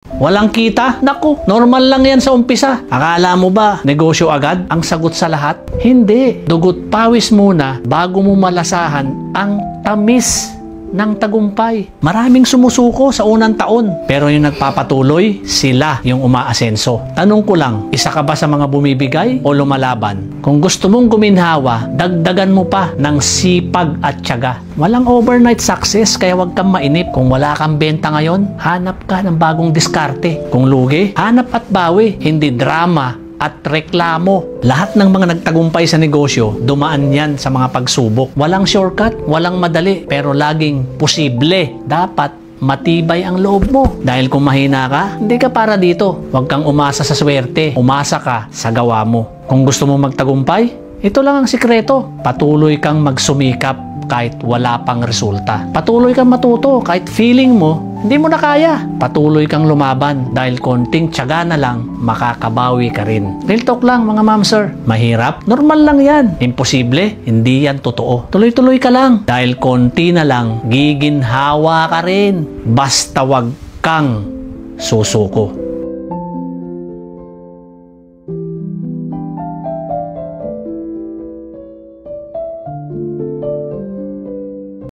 Walang kita? Naku, normal lang yan sa umpisa. Akala mo ba, negosyo agad ang sagot sa lahat? Hindi. Dugot pawis muna bago mo malasahan ang tamis ng tagumpay. Maraming sumusuko sa unang taon, pero yung nagpapatuloy, sila yung umaasenso. Tanong ko lang, isa ka ba sa mga bumibigay o lumalaban? Kung gusto mong guminhawa, dagdagan mo pa ng sipag at tiyaga. Walang overnight success, kaya wag kang mainip. Kung wala kang benta ngayon, hanap ka ng bagong diskarte. Kung lugi, hanap at bawi, hindi drama at reklamo. Lahat ng mga nagtagumpay sa negosyo, dumaan yan sa mga pagsubok. Walang shortcut, walang madali, pero laging posible. Dapat matibay ang loob mo. Dahil kung mahina ka, hindi ka para dito. Huwag kang umasa sa swerte. Umasa ka sa gawa mo. Kung gusto mo magtagumpay, ito lang ang sikreto. Patuloy kang magsumikap kahit wala pang resulta. Patuloy kang matuto kahit feeling mo hindi mo na kaya. Patuloy kang lumaban dahil konting tiyaga na lang makakabawi ka rin. Real talk lang mga ma'am sir. Mahirap? Normal lang yan. Imposible? Hindi yan totoo. Tuloy-tuloy ka lang dahil konti na lang giginhawa ka rin. Basta wag kang susuko.